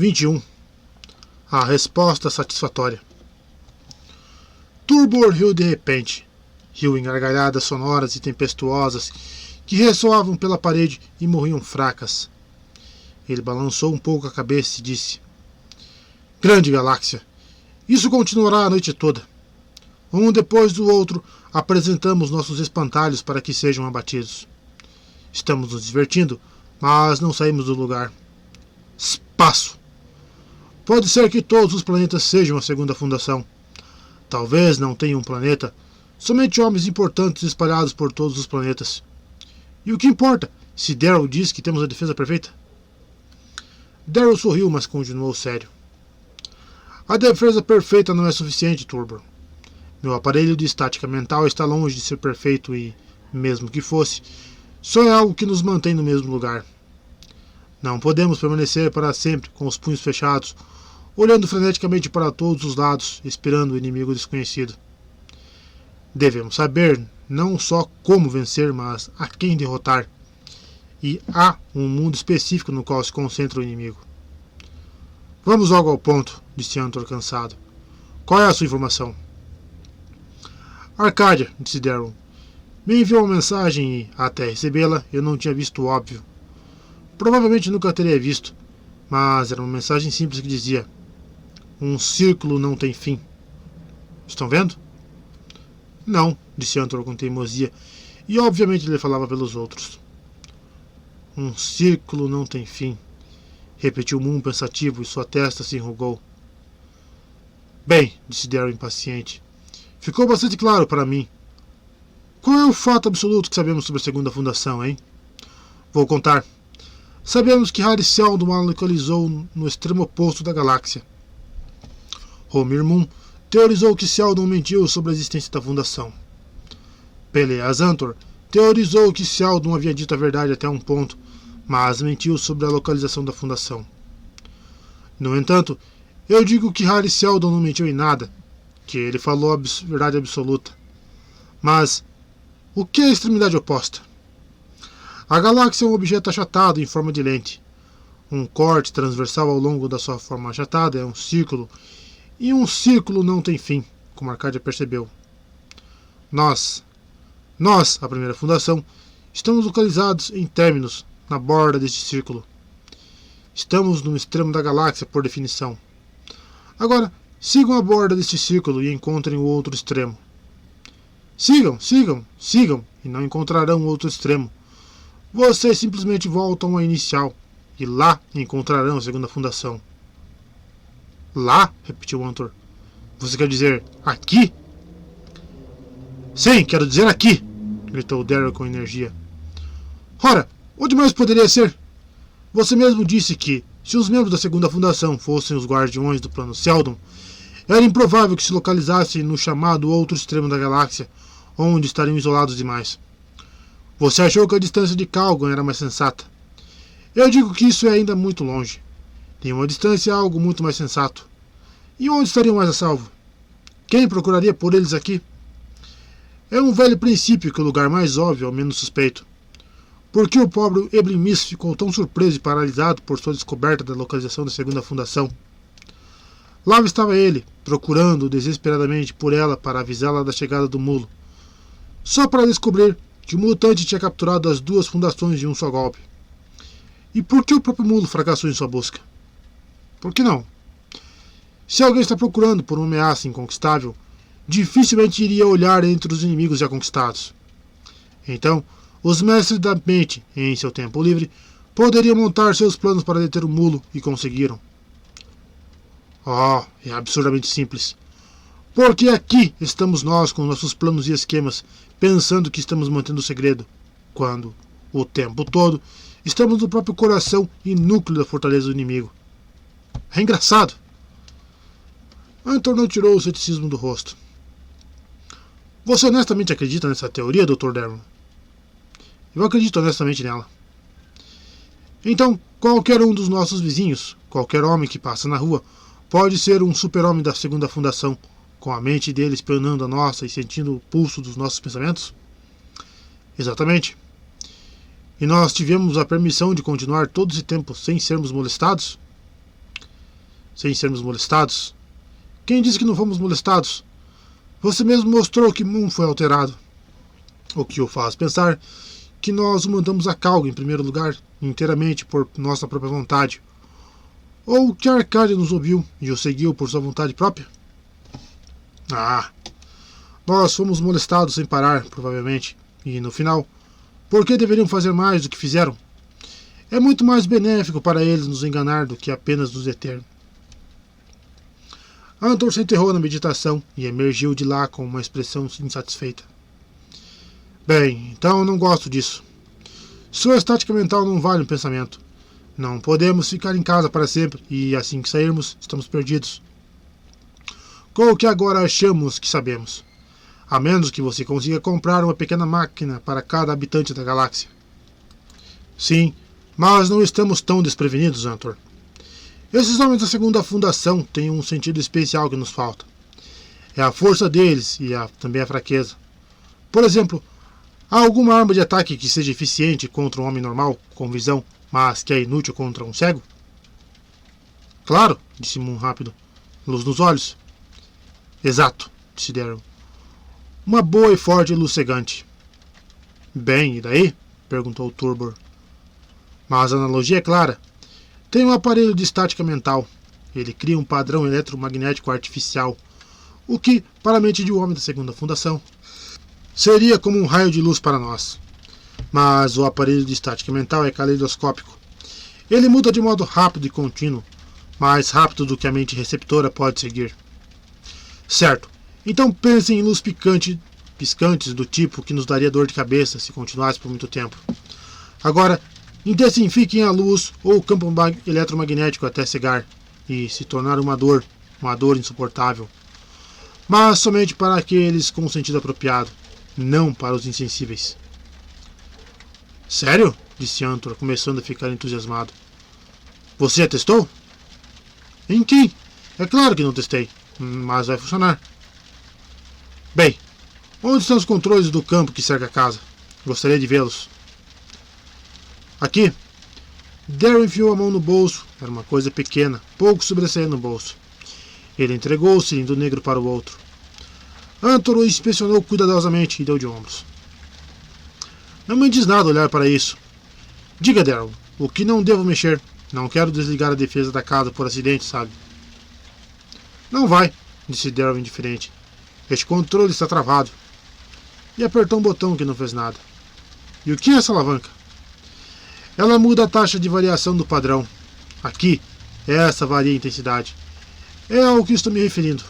21. A resposta satisfatória. Turbor riu de repente. Riu em gargalhadas sonoras e tempestuosas que ressoavam pela parede e morriam fracas. Ele balançou um pouco a cabeça e disse: Grande galáxia, isso continuará a noite toda. Um depois do outro, apresentamos nossos espantalhos para que sejam abatidos. Estamos nos divertindo, mas não saímos do lugar. Espaço! Pode ser que todos os planetas sejam a segunda fundação. Talvez não tenha um planeta, somente homens importantes espalhados por todos os planetas. E o que importa, se Darrow diz que temos a defesa perfeita? Darrow sorriu, mas continuou sério. A defesa perfeita não é suficiente, Turbor. Meu aparelho de estática mental está longe de ser perfeito e, mesmo que fosse, só é algo que nos mantém no mesmo lugar. Não podemos permanecer para sempre com os punhos fechados, olhando freneticamente para todos os lados, esperando o inimigo desconhecido. Devemos saber não só como vencer, mas a quem derrotar. E há um mundo específico no qual se concentra o inimigo. Vamos logo ao ponto, disse Antor cansado. Qual é a sua informação? Arcádia, disse Darrow. Me enviou uma mensagem e, até recebê-la, eu não tinha visto o óbvio. Provavelmente nunca teria visto, mas era uma mensagem simples que dizia: um círculo não tem fim. Estão vendo? Não, disse Antor com teimosia, e obviamente ele falava pelos outros. Um círculo não tem fim, repetiu Moon pensativo e sua testa se enrugou. Bem, disse Darrow impaciente, ficou bastante claro para mim. Qual é o fato absoluto que sabemos sobre a segunda fundação, hein? Vou contar. Sabemos que Halley Seldon a localizou no extremo oposto da galáxia. Homer Moon teorizou que Seldon mentiu sobre a existência da fundação. Peleas Antor teorizou que Seldon havia dito a verdade até um ponto, mas mentiu sobre a localização da fundação. No entanto, eu digo que Halley Seldon não mentiu em nada, que ele falou a verdade absoluta. Mas o que é a extremidade oposta? A galáxia é um objeto achatado em forma de lente. Um corte transversal ao longo da sua forma achatada é um círculo, e um círculo não tem fim, como Arcádia percebeu. Nós, a primeira fundação, estamos localizados em términos, na borda deste círculo. Estamos no extremo da galáxia, por definição. Agora, sigam a borda deste círculo e encontrem o outro extremo. Sigam, e não encontrarão o outro extremo. Vocês simplesmente voltam à inicial, e lá encontrarão a segunda fundação. Lá? Repetiu Antor. Você quer dizer aqui? Sim, quero dizer aqui! Gritou Darrow com energia. Ora, onde mais poderia ser? Você mesmo disse que, se os membros da segunda fundação fossem os guardiões do plano Seldon, era improvável que se localizassem no chamado outro extremo da galáxia, onde estariam isolados demais. Você achou que a distância de Calgon era mais sensata. Eu digo que isso é ainda muito longe. Em uma distância, algo muito mais sensato. E onde estariam mais a salvo? Quem procuraria por eles aqui? É um velho princípio que o lugar mais óbvio é o menos suspeito. Por que o pobre Eblimis ficou tão surpreso e paralisado por sua descoberta da localização da segunda fundação? Lá estava ele, procurando desesperadamente por ela para avisá-la da chegada do mulo. Só para descobrir que o mutante tinha capturado as duas fundações de um só golpe. E por que o próprio mulo fracassou em sua busca? Por que não? Se alguém está procurando por uma ameaça inconquistável, dificilmente iria olhar entre os inimigos já conquistados. Então, os mestres da mente, em seu tempo livre, poderiam montar seus planos para deter o mulo e conseguiram. Oh, é absurdamente simples. Porque aqui estamos nós com nossos planos e esquemas, pensando que estamos mantendo o segredo, quando, o tempo todo, estamos no próprio coração e núcleo da fortaleza do inimigo. É engraçado. Antor não tirou o ceticismo do rosto. Você honestamente acredita nessa teoria, Dr. Darrow? Eu acredito honestamente nela. Então, qualquer um dos nossos vizinhos, qualquer homem que passa na rua, pode ser um super-homem da segunda fundação, com a mente dele espionando a nossa e sentindo o pulso dos nossos pensamentos? Exatamente. E nós tivemos a permissão de continuar todo esse tempo sem sermos molestados? sem sermos molestados? Quem disse que não fomos molestados? Você mesmo mostrou que Moon foi alterado. O que o faz pensar que nós o mandamos a Calga em primeiro lugar, inteiramente por nossa própria vontade. Ou que Arcadia nos ouviu e o seguiu por sua vontade própria? Ah, nós fomos molestados sem parar, provavelmente, e no final, por que deveriam fazer mais do que fizeram? É muito mais benéfico para eles nos enganar do que apenas nos deter. Antor se enterrou na meditação e emergiu de lá com uma expressão insatisfeita. Bem, então eu não gosto disso. Sua estática mental não vale um pensamento. Não podemos ficar em casa para sempre e, assim que sairmos, estamos perdidos. Com o que agora achamos que sabemos. A menos que você consiga comprar uma pequena máquina para cada habitante da galáxia. Sim, mas não estamos tão desprevenidos, Antor. Esses homens da segunda fundação têm um sentido especial que nos falta. É a força deles e também a fraqueza. Por exemplo, há alguma arma de ataque que seja eficiente contra um homem normal, com visão, mas que é inútil contra um cego? Claro, disse Moon rápido. Luz nos olhos. Exato, disse Daryl. Uma boa e forte luz cegante. Bem, e daí? Perguntou Turbor. Mas a analogia é clara. Tem um aparelho de estática mental. Ele cria um padrão eletromagnético artificial, o que, para a mente de um homem da segunda fundação, seria como um raio de luz para nós. Mas o aparelho de estática mental é caleidoscópico. Ele muda de modo rápido e contínuo, mais rápido do que a mente receptora pode seguir. Certo, então pense em luz piscantes do tipo que nos daria dor de cabeça se continuasse por muito tempo. Agora, intensifiquem a luz ou o campo eletromagnético até cegar e se tornar uma dor insuportável. Mas somente para aqueles com o sentido apropriado, não para os insensíveis. Sério? Disse Antor, começando a ficar entusiasmado. Você já testou? Em quem? É claro que não testei, mas vai funcionar. Bem, onde estão os controles do campo que cerca a casa? Gostaria de vê-los. Aqui. Daryl enfiou a mão no bolso. Era uma coisa pequena, pouco sobressaindo no bolso. Ele entregou o cilindro negro para o outro. Antor o inspecionou cuidadosamente e deu de ombros. Não me diz nada olhar para isso. Diga, Daryl, o que não devo mexer? Não quero desligar a defesa da casa por acidente, sabe? Não vai, disse Daryl indiferente. Este controle está travado. E apertou um botão que não fez nada. E o que é essa alavanca? Ela muda a taxa de variação do padrão. Aqui, essa varia a intensidade. É ao que estou me referindo.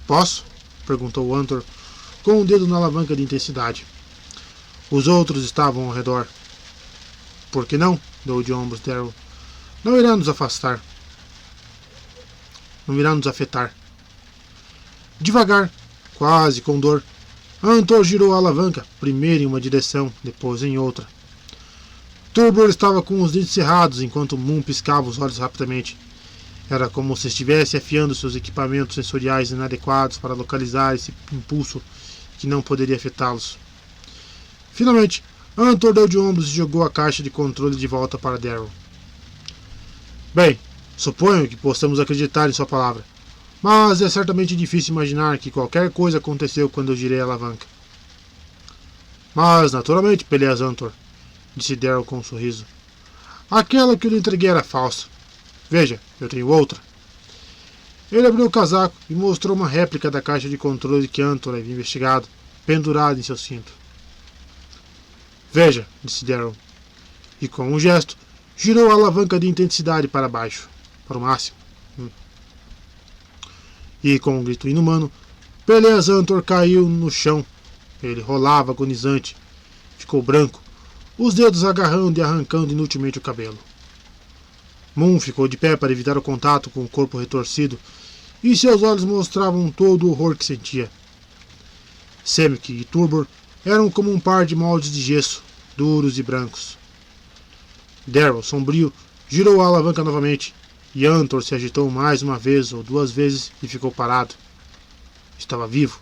Posso? Perguntou Antor, com o dedo na alavanca de intensidade. Os outros estavam ao redor. Por que não? Deu de ombros Daryl. Não irá nos afastar. Não irá nos afetar. Devagar, quase com dor, Antor girou a alavanca, primeiro em uma direção, depois em outra. Turbor estava com os dentes cerrados enquanto Moon piscava os olhos rapidamente. Era como se estivesse afiando seus equipamentos sensoriais inadequados para localizar esse impulso que não poderia afetá-los. Finalmente, Antor deu de ombros e jogou a caixa de controle de volta para Daryl. Bem, suponho que possamos acreditar em sua palavra, mas é certamente difícil imaginar que qualquer coisa aconteceu quando eu girei a alavanca. Mas, naturalmente, Peleas Antor, disse Daryl com um sorriso. Aquela que eu lhe entreguei era falsa. Veja, eu tenho outra. Ele abriu o casaco e mostrou uma réplica da caixa de controle que Antor havia investigado, pendurada em seu cinto. Veja, disse Daryl, e com um gesto, girou a alavanca de intensidade para baixo, para o máximo. E com um grito inumano, Peleas Antor caiu no chão. Ele rolava agonizante. Ficou branco, os dedos agarrando e arrancando inutilmente o cabelo. Moon ficou de pé para evitar o contato com o corpo retorcido, e seus olhos mostravam todo o horror que sentia. Semic e Turbor eram como um par de moldes de gesso, duros e brancos. Daryl, sombrio, girou a alavanca novamente, e Antor se agitou mais uma vez ou duas vezes e ficou parado. Estava vivo,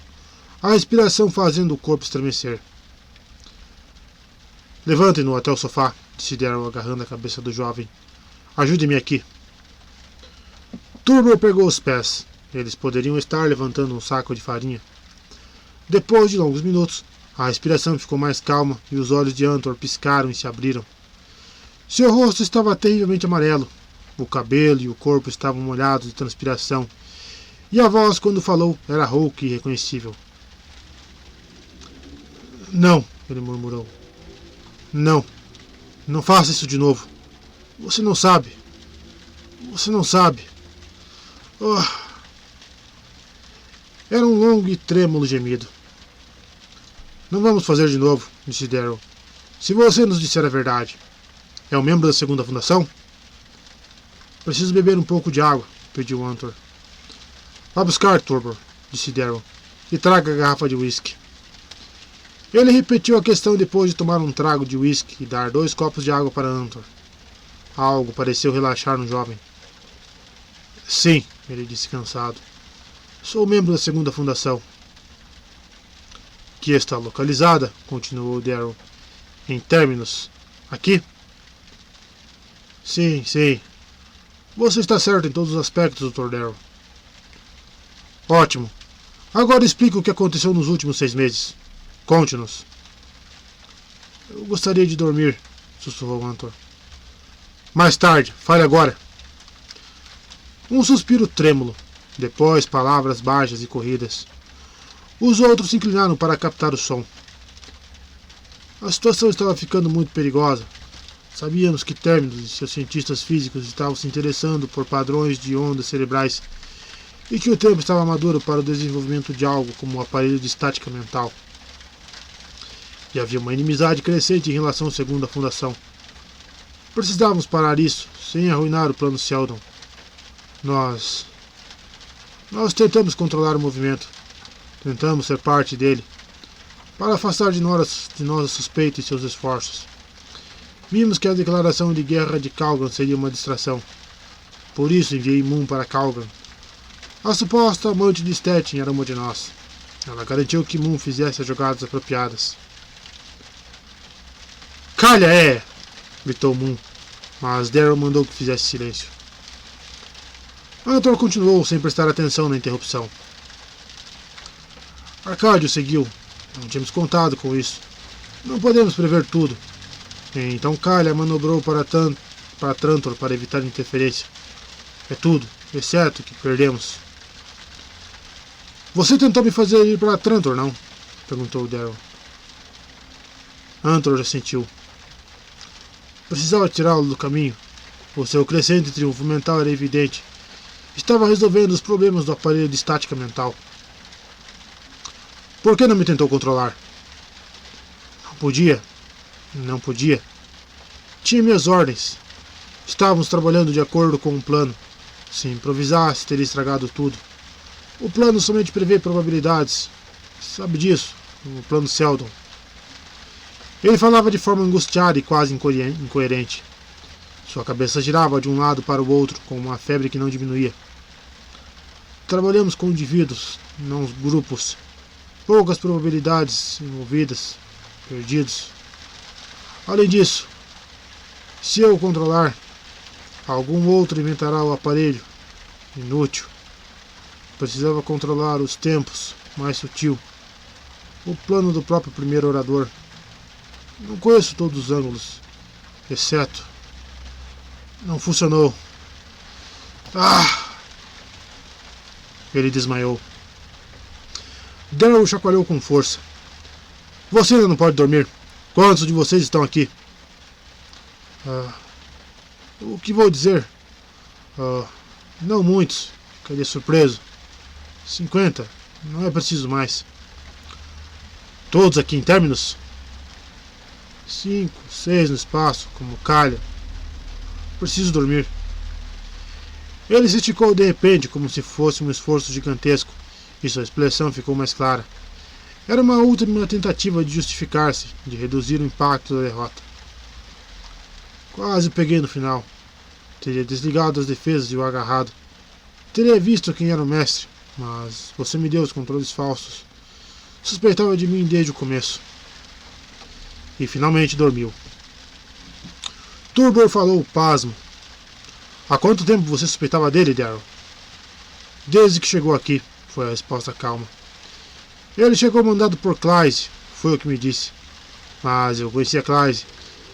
a respiração fazendo o corpo estremecer. Levante-no até o sofá, disse Daryl agarrando a cabeça do jovem. Ajude-me aqui. Turbor pegou os pés. Eles poderiam estar levantando um saco de farinha. Depois de longos minutos, a respiração ficou mais calma e os olhos de Antor piscaram e se abriram. Seu rosto estava terrivelmente amarelo. O cabelo e o corpo estavam molhados de transpiração. E a voz, quando falou, era rouca e irreconhecível. Não, ele murmurou. Não. Não faça isso de novo. Você não sabe. Você não sabe. Oh. Era um longo e trêmulo gemido. Não vamos fazer de novo, disse Darrow. Se você nos disser a verdade. É um membro da segunda fundação? Preciso beber um pouco de água, pediu Antor. Vá buscar, Turbor, disse Darrow, e traga a garrafa de uísque. Ele repetiu a questão depois de tomar um trago de uísque e dar 2 copos de água para Antor. Algo pareceu relaxar no jovem. Sim, ele disse cansado. Sou membro da segunda fundação. Que está localizada, continuou Darrow, em Terminus. Aqui? Sim, sim. Você está certo em todos os aspectos, Dr. Darrow. Ótimo. Agora explique o que aconteceu nos últimos 6 meses. Conte-nos. Eu gostaria de dormir, sussurrou Antor. Mais tarde, fale agora. Um suspiro trêmulo, depois palavras baixas e corridas. Os outros se inclinaram para captar o som. A situação estava ficando muito perigosa. Sabíamos que Terminus e seus cientistas físicos estavam se interessando por padrões de ondas cerebrais e que o tempo estava maduro para o desenvolvimento de algo como um aparelho de estática mental. E havia uma inimizade crescente em relação à segunda fundação. Precisávamos parar isso, sem arruinar o plano Seldon. Nós tentamos controlar o movimento. Tentamos ser parte dele, para afastar de nós a suspeita e seus esforços. Vimos que a declaração de guerra de Calgan seria uma distração. Por isso enviei Moon para Calgan. A suposta amante de Stettin era uma de nós. Ela garantiu que Moon fizesse as jogadas apropriadas. Calha, gritou Moon, mas Darrow mandou que fizesse silêncio. Antor continuou sem prestar atenção na interrupção. Arcádio seguiu. Não tínhamos contado com isso. Não podemos prever tudo. Então Calha manobrou para Trantor para evitar interferência. É tudo, exceto que perdemos. Você tentou me fazer ir para Trantor, não? Perguntou Darrow. Antor assentiu. Precisava tirá-lo do caminho. O seu crescente triunfo mental era evidente. Estava resolvendo os problemas do aparelho de estática mental. Por que não me tentou controlar? Não podia. Não podia. Tinha minhas ordens. Estávamos trabalhando de acordo com um plano. Se improvisasse, teria estragado tudo. O plano somente prevê probabilidades. Sabe disso, o plano Seldon. Ele falava de forma angustiada e quase incoerente. Sua cabeça girava de um lado para o outro, com uma febre que não diminuía. Trabalhamos com indivíduos, não grupos. Poucas probabilidades envolvidas, perdidos. Além disso, se eu o controlar, algum outro inventará o aparelho. Inútil. Precisava controlar os tempos, mais sutil. O plano do próprio primeiro orador. Não conheço todos os ângulos, exceto. Não funcionou. Ele desmaiou. Darrow chacoalhou com força. Você ainda não pode dormir. Quantos de vocês estão aqui? O que vou dizer? Não muitos. Ficaria surpreso. 50. Não é preciso mais. Todos aqui em Terminus? 5, 6 no espaço, como calha. Preciso dormir. Ele se esticou de repente, como se fosse um esforço gigantesco, e sua expressão ficou mais clara. Era uma última tentativa de justificar-se, de reduzir o impacto da derrota. Quase peguei no final. Teria desligado as defesas e o agarrado. Teria visto quem era o mestre, mas você me deu os controles falsos. Suspeitava de mim desde o começo. E finalmente dormiu. Turbor falou pasmo. Há quanto tempo você suspeitava dele, Darrow? Desde que chegou aqui, foi a resposta calma. Ele chegou mandado por Clyde, foi o que me disse. Mas eu conhecia Clyde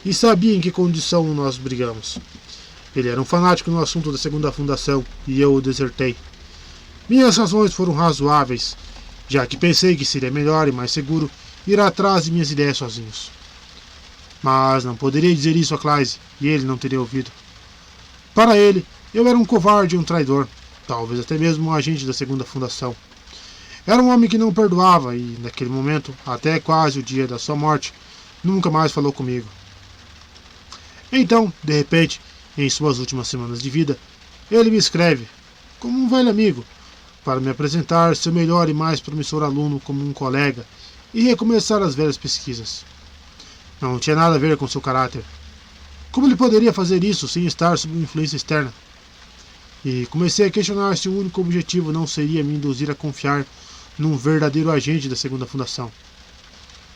e sabia em que condição nós brigamos. Ele era um fanático no assunto da segunda fundação e eu o desertei. Minhas razões foram razoáveis, já que pensei que seria melhor e mais seguro ir atrás de minhas ideias sozinhos. Mas não poderia dizer isso a Clyde e ele não teria ouvido. Para ele, eu era um covarde e um traidor, talvez até mesmo um agente da segunda fundação. Era um homem que não perdoava e, naquele momento, até quase o dia da sua morte, nunca mais falou comigo. Então, de repente, em suas últimas semanas de vida, ele me escreve, como um velho amigo, para me apresentar seu melhor e mais promissor aluno como um colega e recomeçar as velhas pesquisas. Não tinha nada a ver com seu caráter. Como ele poderia fazer isso sem estar sob influência externa? E comecei a questionar se o único objetivo não seria me induzir a confiar num verdadeiro agente da segunda fundação.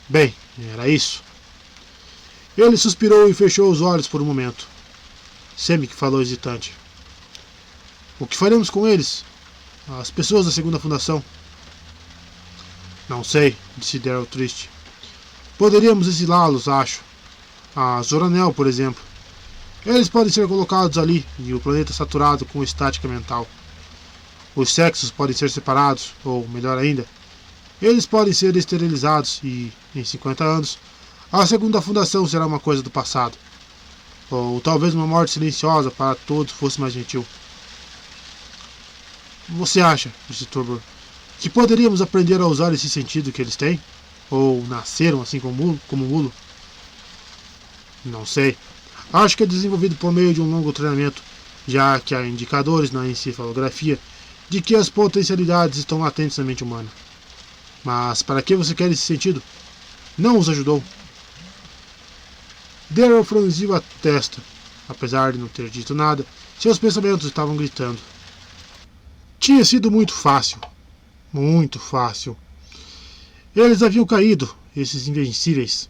Bem, era isso. Ele suspirou e fechou os olhos por um momento. Semic falou hesitante. O que faremos com eles? As pessoas da segunda fundação? Não sei, disse Daryl triste. Poderíamos exilá-los, acho. A Zoranel, por exemplo. Eles podem ser colocados ali e o planeta saturado com estática mental. Os sexos podem ser separados, ou, melhor ainda, eles podem ser esterilizados e, em 50 anos, a segunda fundação será uma coisa do passado. Ou talvez uma morte silenciosa para todos fosse mais gentil. Você acha, disse Turbor, que poderíamos aprender a usar esse sentido que eles têm? Ou nasceram assim como mulo? Não sei. Acho que é desenvolvido por meio de um longo treinamento, já que há indicadores na encefalografia de que as potencialidades estão latentes na mente humana. Mas para que você quer esse sentido? Não os ajudou. Daryl franziu a testa. Apesar de não ter dito nada, seus pensamentos estavam gritando. Tinha sido muito fácil. Muito fácil. Eles haviam caído, esses invencíveis.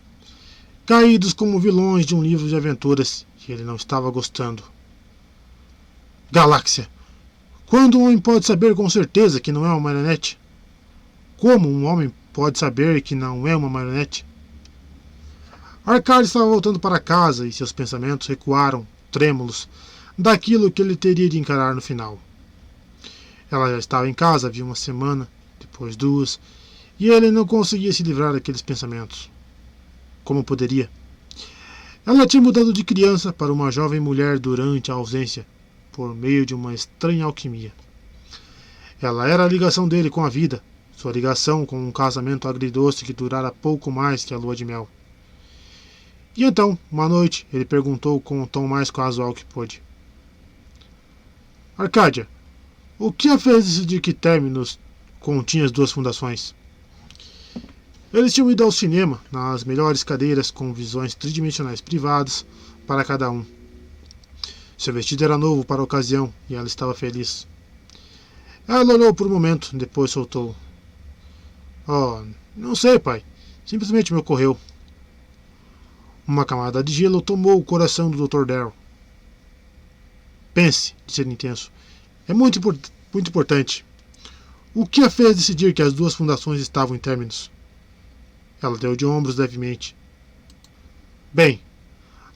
Caídos como vilões de um livro de aventuras que ele não estava gostando. Galáxia! Quando um homem pode saber com certeza que não é uma marionete? Como um homem pode saber que não é uma marionete? Arcade estava voltando para casa e seus pensamentos recuaram, trêmulos, daquilo que ele teria de encarar no final. Ela já estava em casa havia uma semana, depois duas, e ele não conseguia se livrar daqueles pensamentos. Como poderia? Ela tinha mudado de criança para uma jovem mulher durante a ausência, por meio de uma estranha alquimia. Ela era a ligação dele com a vida, sua ligação com um casamento agridoce que durara pouco mais que a lua de mel. E então, uma noite, ele perguntou com o tom mais casual que pôde. Arcádia, o que a fez decidir que Terminus continha as duas fundações? Eles tinham ido ao cinema, nas melhores cadeiras com visões tridimensionais privadas para cada um. Seu vestido era novo para a ocasião e ela estava feliz. Ela olhou por um momento, depois soltou. Oh, não sei, pai. Simplesmente me ocorreu. Uma camada de gelo tomou o coração do Dr. Daryl. Pense, disse ele intenso. É muito importante. O que a fez decidir que as duas fundações estavam em Terminus? Ela deu de ombros levemente. Bem,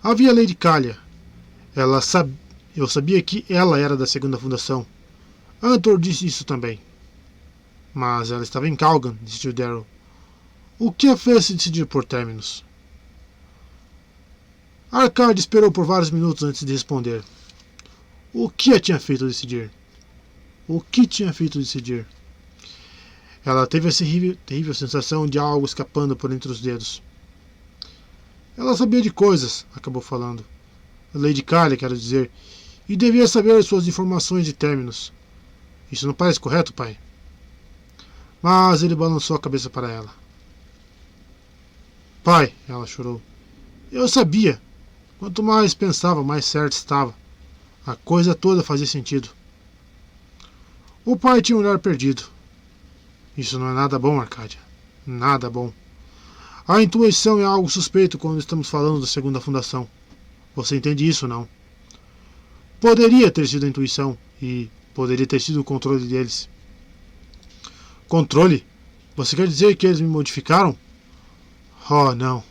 havia a Lady Kalia. Eu sabia que ela era da segunda fundação. Antor disse isso também. Mas ela estava em Calgan, disse Daryl. O que a fez se decidir por Terminus? Arcade esperou por vários minutos antes de responder. O que a tinha feito decidir? O que tinha feito decidir? Ela teve essa terrível sensação de algo escapando por entre os dedos. Ela sabia de coisas, acabou falando. Lady Kalia, quero dizer, e devia saber suas informações de Terminus. Isso não parece correto, pai? Mas ele balançou a cabeça para ela. Pai, ela chorou. Eu sabia. Quanto mais pensava, mais certo estava. A coisa toda fazia sentido. O pai tinha um olhar perdido. Isso não é nada bom, Arcádia. Nada bom. A intuição é algo suspeito quando estamos falando da segunda fundação. Você entende isso, não? Poderia ter sido a intuição, e, Poderia ter sido o controle deles. Controle? Você quer dizer que eles me modificaram? Oh, não.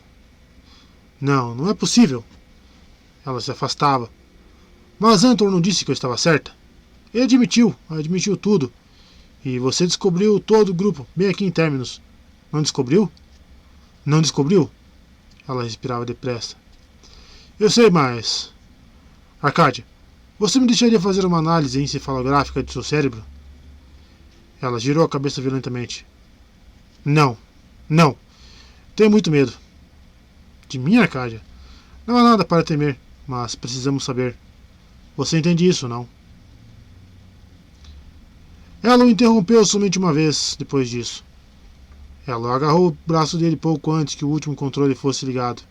Não, não é possível. Ela se afastava. Mas Anton não disse que eu estava certa. Ele admitiu tudo. E você descobriu todo o grupo, bem aqui em Terminus. Não descobriu? Não descobriu? Ela respirava depressa. Eu sei, mas... Arcádia, você me deixaria fazer uma análise encefalográfica de seu cérebro? Ela girou a cabeça violentamente. Não. Não. Tenho muito medo. De mim, Arcádia? Não há nada para temer, mas precisamos saber. Você entende isso, não? Ela o interrompeu somente uma vez depois disso. Ela agarrou o braço dele pouco antes que o último controle fosse ligado.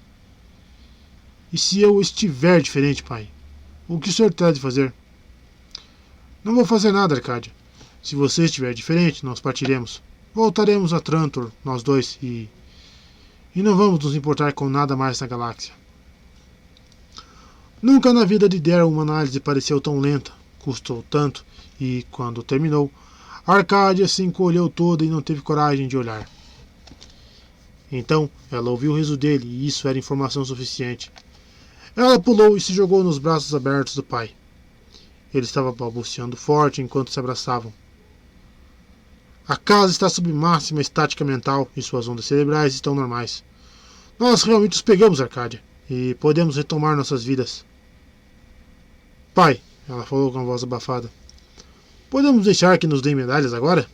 E se eu estiver diferente, pai? O que o senhor terá de fazer? Não vou fazer nada, Arcádia. Se você estiver diferente, nós partiremos. Voltaremos a Trantor, nós dois, e não vamos nos importar com nada mais na galáxia. Nunca na vida de Daryl uma análise pareceu tão lenta, custou tanto, e, quando terminou, Arcádia se encolheu toda e não teve coragem de olhar. Então, ela ouviu o riso dele, e isso era informação suficiente. Ela pulou e se jogou nos braços abertos do pai. Ele estava balbuciando forte enquanto se abraçavam. A casa está sob máxima estática mental e suas ondas cerebrais estão normais. Nós realmente os pegamos, Arcádia, e podemos retomar nossas vidas. Pai, ela falou com a voz abafada, podemos deixar que nos deem medalhas agora?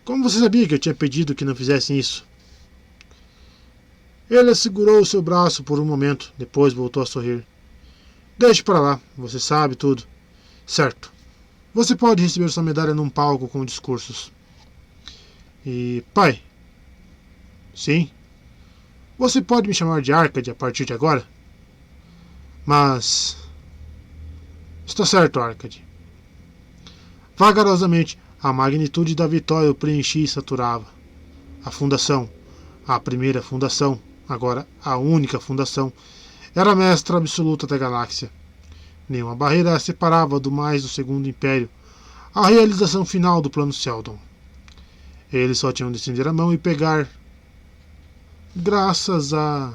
Como você sabia que eu tinha pedido que não fizessem isso? Ele segurou seu braço por um momento, depois voltou a sorrir. Deixe para lá, você sabe tudo. Certo. Você pode receber sua medalha num palco com discursos. E, pai? Sim? Você pode me chamar de Arcade a partir de agora? Mas... Está certo, Arcade. Vagarosamente, a magnitude da vitória o preenchia e saturava. A fundação, a primeira fundação, agora a única fundação, era a mestra absoluta da galáxia. Nenhuma barreira a separava do mais do Segundo Império, a realização final do plano Seldon. Eles só tinham de estender a mão e pegar, graças a